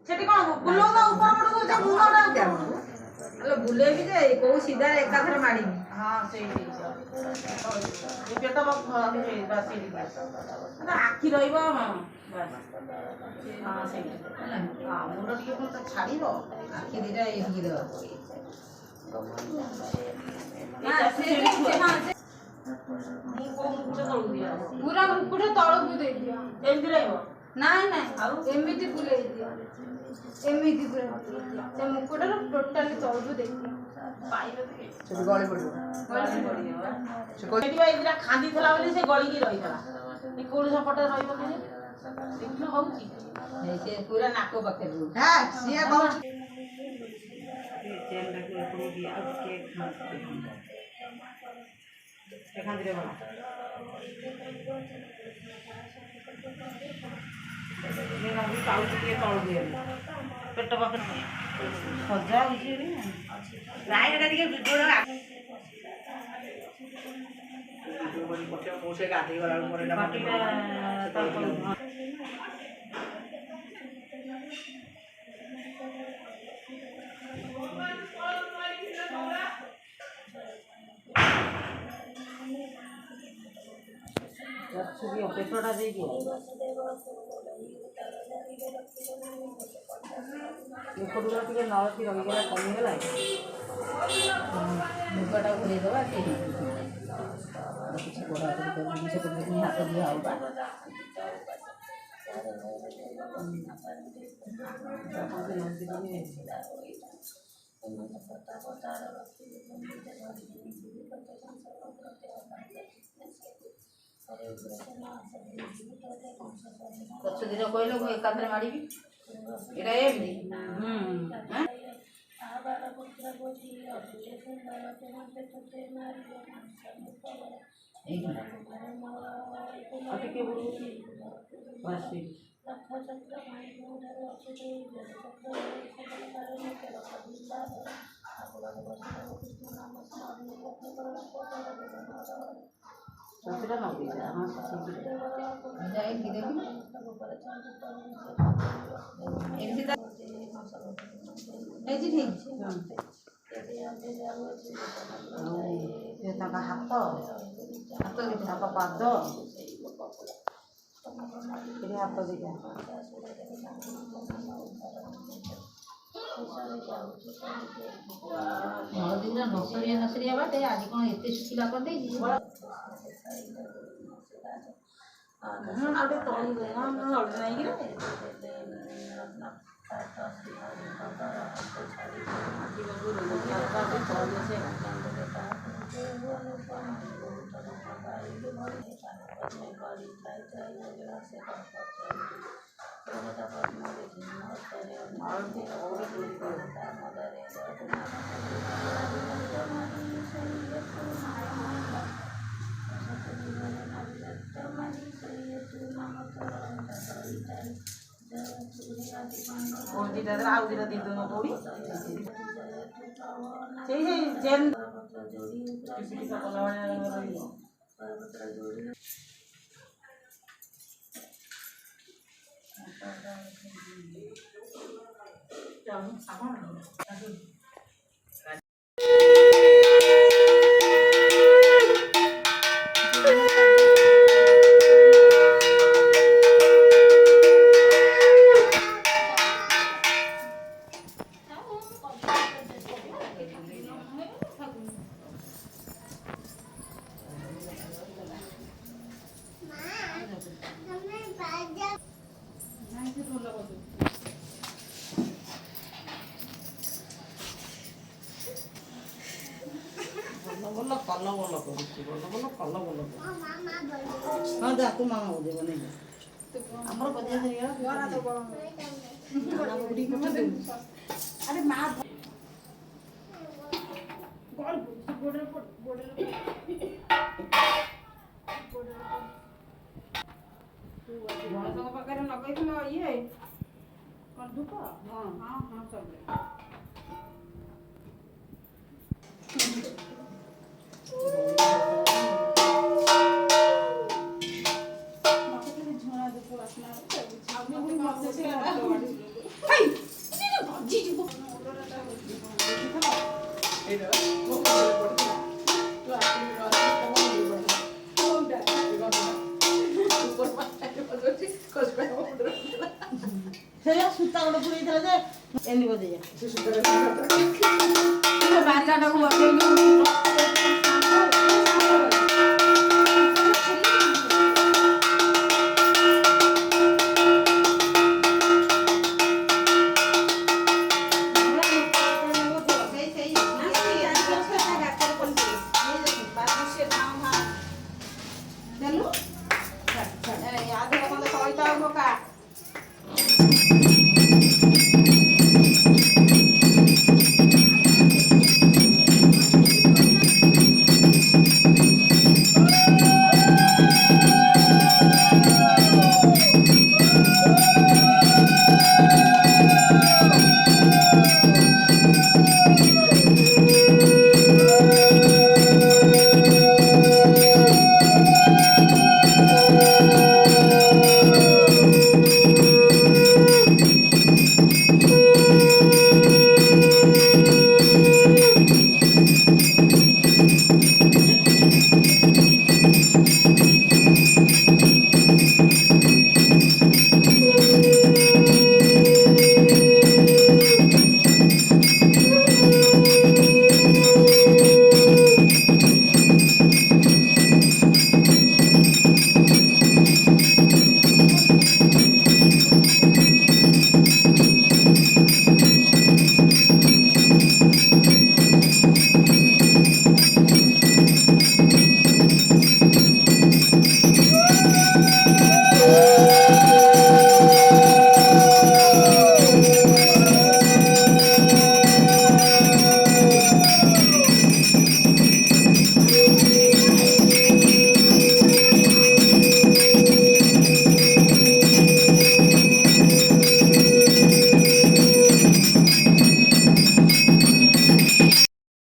ସେଠି କଣ ବୁଲଉନ ଉପର ପଟକୁ ଯେ ମୁଣ୍ଡଟା ହେଲେ ବୁଲେଇବି ଯେ କୋଉ ସିଧାରେ ଏକାଥରେ ମାଡ଼ିବି। ହଁ ସେଇଠି ପେଟ ଆଖି ରହିବ। ହଁ ସେଇଠି ମୁଣ୍ଡ ଟିକେ ପୁଣି ଛାଡ଼ିବ। ଆଖି ଦିଟା ଏଇଠିକି ଦେବ। ପୁରା ମୁକୁଟ ତଳକୁ ଦେଇଦିଅ। ଏମିତି ରହିବ? ନାଇଁ ନାଇଁ ଆଉ ଏମିତି ବୁଲେଇ ଦିଅ। ଏମିତି ପୁରା ସେ ମୁକୁଟରୁ ଟୋଟାଲି ତଳକୁ ଦେଇଦିଅ। ସେଠି ଗଳି ପଡ଼ିବ। ଏଇଟା ଖାନ୍ଦିଥିଲା ବୋଲି ସେ ଗଳିକି ରହିଥିଲା। କୋଉଠି ସପଟେ ରହିବ କି ଦେଖିଲ ହଉଛି ସେ ପୁରା ନାକ ପାଖରେ ସିଏ କହୁଛି ପେଟ ପାଖରେ ସଜା ହଉଛି ଲାଇନଟା ଟିକେ ଭିଡ଼ିଓ ଗାଧେଇ ଗଲା ପେଟଟା ଦେଇଦିଅ। ଏପଟକୁ ଟିକେ ନରଖି ରହିଗଲା କମିଗଲା ମୁଗଟା ଘୁରେଇଦେବା କିଛି ଗୋଡ଼ ସେପଟେ ହାତ ଦିଆ ହବ। ପଛ ଦିନ କହିଲେ ମୁଁ ଏକାଥରେ ମାଡ଼ିବି ଏଇଟା ଏମିତି ଟିକେ ବୁଲୁଛି ସେଟା ନଗେଇଥିଲା ହଁ ଯାଇକି ଦେଖି ଏମିତି ହେଇଛି ଠିକ ତାଙ୍କ ହାତ ତାଙ୍କ ପାଦ ଏଠି ହାତ ଦିଟା ଦିନ ନସରିଆ ବାଟେ ଆଜି କଣ ଏତେ ଶୁଖିଲା କରିଦେଇଛି। ଆଉ ଦିଟା ଦେଇଦେବ କୋଉଠି ସେଇ ଜେନ୍ ଭଲ କଲ ଭଲ କରୁଛି ଭଲ କଲ ଭଲ ହଁ ଯା ତୁ ମାମା ବୋଧେ ବନେଇ ଆମର ବଜାର ଆରେ ମା ଗଣେଶଙ୍କ ପାଖରେ ଲଗେଇଥିଲ ଇଏ କଣ ଧୂପ ହଁ ହଁ ହଁ ସବୁ ମତେ ଝଣା ଧୂପ ଆସିଲା ସୂତା ଗୋଟେ ପୁରେଇଥିଲା ଯେ ଏମିତି ବଜେଇଆ ବାଜାଟାକୁ ବଜେଇଲି